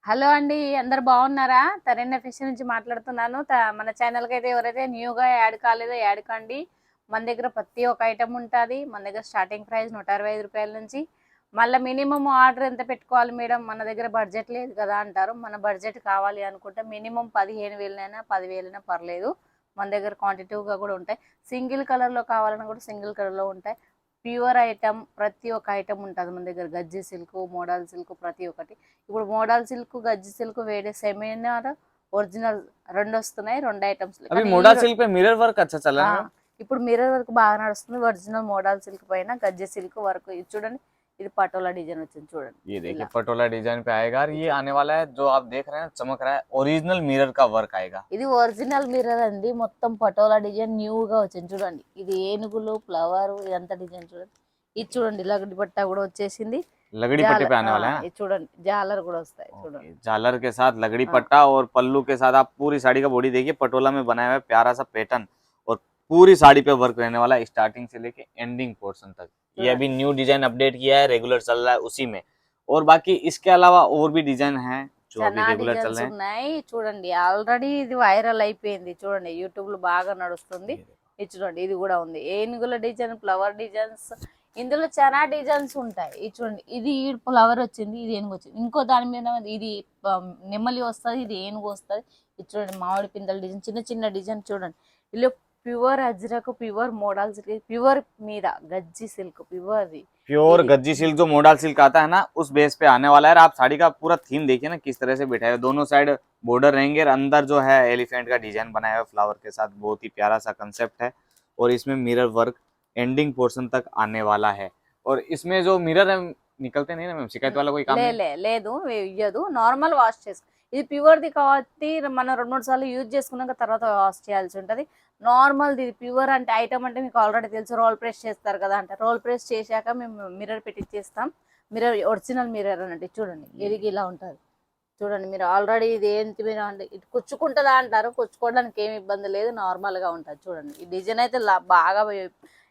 Hello అండి, అందరు బాగున్నారా? తరేన్న ఫిష్ నుంచి మాట్లాడుతున్నాను. మన ఛానల్కి అయితే ఎవరైతే న్యూగా యాడ్ కాలేదో యాడ్ కండి. మన దగ్గర ప్రతి ఒక్క ఐటమ్ ఉంటుంది. మన దగ్గర స్టార్టింగ్ ప్రైస్ 165 రూపాయల నుంచి. మళ్ళీ మినిమం ఆర్డర్ ఎంత పెట్టుకోవాలి మేడం, మన దగ్గర బడ్జెట్ లేదు కదా అంటారు. మన బడ్జెట్ కావాలి అనుకుంటే మినిమం 15,000 10,000 పర్లేదు. మన దగ్గర క్వాంటిటీగా కూడా ఉంటాయి. సింగిల్ కలర్లో కావాలన్నా కూడా సింగిల్ కలర్లో ఉంటాయి. ప్యూర్ ఐటమ్ ప్రతి ఒక్క ఐటమ్ ఉంటుంది మన దగ్గర. గజ్జి సిల్క్, మోడల్ సిల్క్ ప్రతి ఒక్కటి. ఇప్పుడు మోడల్ సిల్క్, గజ్జి సిల్క్ వేరే సెమినార్, ఒరిజినల్ రెండు వస్తున్నాయి. రెండు ఐటమ్స్. अभी मोडा सिल्क पे मिरर वर्क अच्छा चला है। ఇప్పుడు మిర్రర్ వర్క్ బాగా నడుస్తుంది. ఒరిజినల్ మోడల్ సిల్క్ పైన గజ్జి సిల్క్ వర్క్. ఇది చూడండి, ఇది పటోలా డిజైన్ వచ్చింది చూడండి. ये देखिए पटोला डिजाइन पे आएगा और ये आने वाला है जो आप देख रहे हैं चमक रहा है ओरिजिनल मिरर का वर्क आएगा। ఇది ఒరిజినల్ మిర్రర్ అండి. మొత్తం పటోలా డిజైన్ న్యూ గా వచ్చింది చూడండి. ఇది ఏనుగులు, ఫ్లవర్, ఇదంతా డిజైన్ చూడండి. ఇది చూడండి, లగడి పట్టా కూడా వచ్చేసింది. लगड़ी पट्टे पे आने वाला है। ఇది చూడండి, జాలర్ కూడా వస్తాయి చూడండి. झालर के साथ लगड़ी पट्टा और पल्लू के साथ आप पूरी साड़ी का बॉडी देखिए पटोला में बनाया हुआ है प्यारा सा पैटर्न और पूरी साड़ी पे वर्क रहने वाला है स्टार्टिंग से लेके एंडिंग पोर्शन तक। ये अभी न्यू डिजाइन अपडेट किया है, रेगुलर चल रहा है उसी में। और बाकी इसके अलावा और भी डिजाइन है जो अभी చాలా रेगुलर चल డిజైన్స్ रहे हैं। ఉన్నాయి చూడండి. ఆల్రెడీ ఇది వైరల్ అయిపోయింది చూడండి, యూట్యూబ్ లో బాగా నడుస్తుంది. ఇది చూడండి, ఇది కూడా ఉంది. ఏనుగుల డిజైన్, ఫ్లవర్ డిజైన్స్, ఇందులో చాలా డిజైన్స్ ఉంటాయి. ఇది చూడండి, ఇది ఫ్లవర్ వచ్చింది, ఇది ఏనుగు వచ్చింది. ఇంకో దాని మీద ఇది నెమలి వస్తుంది, ఇది ఏనుగు వస్తుంది. ఇది చూడండి, మామిడి పిందల డిజైన్, చిన్న చిన్న డిజైన్ చూడండి. ఇలా pure Ajrakh, pure modal silk, pure మీద Gajji silk, pure pure Gajji silk जो मोडल सिल्क आता है ना उस बेस पे आने वाला है। आप साड़ी का पूरा थीम देखिए ना किस तरह से बैठा है। दोनों साइड बॉर्डर रहेंगे और अंदर जो है एलिफेंट का डिजाइन बनाया हुआ फ्लावर के साथ, बहुत ही प्यारा सा कंसेप्ट है। और इसमें मिरर वर्क एंडिंग पोर्शन तक आने वाला है। और इसमें जो मिरर है निकलते नहीं ना मैम, शिकायत वाला कोई काम नहीं? లేదు ఇయ్యదు, నార్మల్ వాష్ చేసుకో. ఇది ప్యూర్ది కాబట్టి మనం 2-3 సార్లు యూజ్ చేసుకున్నాక తర్వాత వాష్ చేయాల్సి ఉంటుంది. నార్మల్ది ఇది ప్యూర్ అంటే ఐటమ్ అంటే మీకు ఆల్రెడీ తెలుసు, రోల్ ప్రెస్ చేస్తారు కదా అంటే. రోల్ ప్రెస్ చేశాక మేము మిర్రర్ పెట్టిచ్చేస్తాం. మిర్రర్ ఒరిజినల్ మిర్రర్ అన్నట్టు చూడండి, ఇది ఇలా ఉంటుంది చూడండి. మీరు ఆల్రెడీ ఇది ఏంటి మీద అంటే ఇది కుచ్చుకుంటుందా అంటారు, కుచ్చుకోవడానికి ఏమి ఇబ్బంది లేదు, నార్మల్గా ఉంటుంది చూడండి. ఈ డిజైన్ అయితే బాగా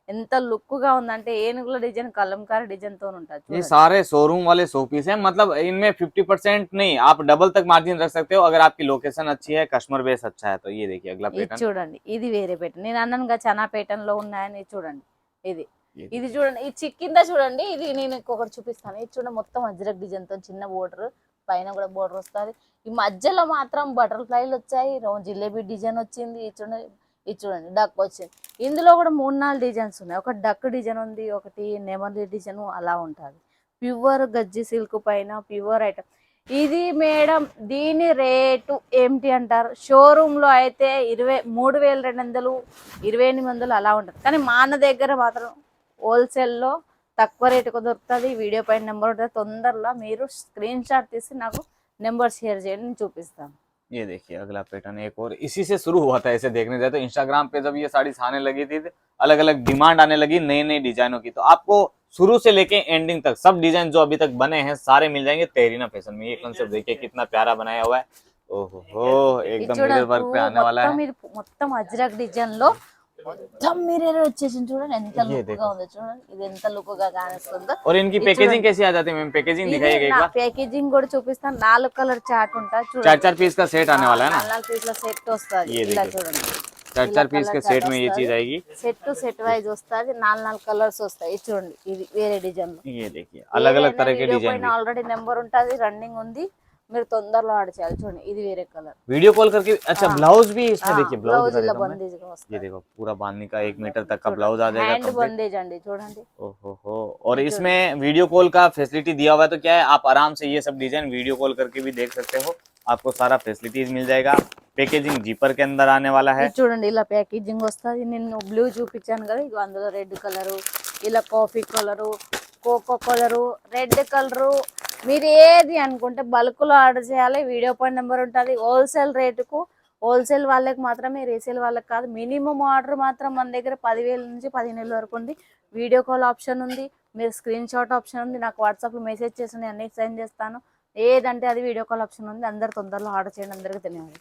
ఎంత లుక్ గా ఉందంటే ఏనుగుల డిజైన్, కలంకారీ డిజైన్ తో ఉంటుంది. ये सारे शोरूम वाले शो पीस है, मतलब इनमें 50% नहीं, आप डबल तक मार्जिन रख सकते हो अगर आपकी लोकेशन अच्छी है, कस्टमर बेस अच्छा है। तो ये देखिए अगला ఇది पैटर्न। చూడండి, ఇది వేరే ప్యాటర్న్. నేను అన్నానుగా చనా ప్యాటర్న్ లో ఉన్నాయని. ఇది చూడండి, ఇది ఇది చూడండి, ఈ కింద చూడండి. ఇది నేను ఇంకొకటి చూపిస్తాను. ఇది చూడండి, మొత్తం అజ్రక్ డిజైన్ తో చిన్న బోర్డర్, పైన కూడా బోర్డర్ వస్తుంది. ఈ మధ్యలో మాత్రం బటర్ఫ్లైలు వచ్చాయి, జిలేబీ డిజైన్ వచ్చింది. ఇది చూడండి డక్ వచ్చింది. ఇందులో కూడా 3-4 డిజైన్స్ ఉన్నాయి. ఒక డక్ డిజైన్ ఉంది, ఒకటి నెమలి డిజైన్, అలా ఉంటుంది. ప్యూర్ గజ్జి సిల్క్ పైన ప్యూర్ ఐటమ్. ఇది మేడం, దీని రేటు ఏమిటి అంటారు? షోరూమ్ లో అయితే 23,200, 2,800 అలా ఉంటుంది. కానీ మన దగ్గర మాత్రం హోల్సేల్లో తక్కువ రేటుకు దొరుకుతుంది. వీడియో పైన నెంబర్ ఉంటుంది. తొందరలో మీరు స్క్రీన్ షాట్ తీసి నాకు నెంబర్ షేర్ చేయండి, నేను చూపిస్తాను. ये देखिए अगला पैटर्न एक और इसी से शुरू हुआ था। ऐसे देखने जाए तो इंस्टाग्राम पे जब ये साड़ी आने लगी थी अलग अलग डिमांड आने लगी नई नई डिजाइनों की। तो आपको शुरू से लेके एंडिंग तक सब डिजाइन जो अभी तक बने हैं सारे मिल जाएंगे तेरीना फैशन में। ये कंसेप्ट देखिए कितना प्यारा बनाया हुआ है। ओहो एकदम मिरर वर्क पे आने वाला है। మొత్తం అజ్రక్ డిజైన్ లో మొత్తం మిర్రర్ వచ్చేసింది చూడండి, ఎంత లుక్ గా ఉందో చూడండి. ఇది ఎంత లుక్ గా కానిస్తుందో. और इनकी पैकेजिंग कैसी आ जाती है मैम? पैकेजिंग दिखाइएगा एक बार। पैकेजिंग కూడా చూపిస్తాను. 4 కలర్ చార్ట్ ఉంటుంది చూడండి. 4-4 पीस का सेट आने वाला है ना। 4 పీస్ల సెట్ వస్తుంది. ఇలా చూడండి, 4-4 पीस के सेट में ये चीज आएगी। సెట్ వైజ్ వస్తుంది. 4 కలర్స్ వస్తాయి. ఇది చూడండి, ఇది వేరే డిజైన్ లో. ये देखिए अलग अलग तरह के डिजाइन। ఆల్రెడీ నెంబర్ ఉంటుంది, రన్నింగ్ ఉంది. మీరు తొందరలో ఆర్డర్ చేయాలి. చూడండి, ఇది వేరే కలర్. वीडियो कॉल करके अच्छा ब्लाउज भी इसमें देखिए। బ్లౌజ్ ఇలా బందేజ్ గా వస్తుంది. ये देखो पूरा बांधने का 1 मीटर तक का ब्लाउज आ जाएगा హ్యాండ్ complete। బందేజ్ అండి చూడండి. ओहो और इसमें वीडियो कॉल का फैसिलिटी दिया हुआ है। तो क्या है आप आराम से ये सब डिजाइन वीडियो कॉल करके भी देख सकते हो, आपको सारा फैसिलिटीज मिल जाएगा। पैकेजिंग जीपर के अंदर आने वाला है। ఇది చూడండి, ఇలా ప్యాకేజింగ్ వస్తుంది. నేను బ్లూ చూపించాను కదా, ఇగో అందులో రెడ్ కలరు, ఇలా coffee colour, cocoa colour, red colour. మీరు ఏది అనుకుంటే బల్క్లో ఆర్డర్ చేయాలి. వీడియో పాయింట్ నెంబర్ ఉంటుంది. హోల్సేల్ రేటుకు, హోల్సేల్ వాళ్ళకి మాత్రమే, రీసేల్ వాళ్ళకి కాదు. మినిమం ఆర్డర్ మాత్రం మన దగ్గర 10,000 నుంచి 15,000 వరకు ఉంది. వీడియో కాల్ ఆప్షన్ ఉంది, మీరు స్క్రీన్ షాట్ ఆప్షన్ ఉంది. నాకు వాట్సాప్లో మెసేజ్ చేసి నేను అన్ని సెండ్ చేస్తాను. ఏదంటే అది వీడియో కాల్ ఆప్షన్ ఉంది. అందరు తొందరలో ఆర్డర్ చేయండి. అందరికీ ధన్యవాదాలు.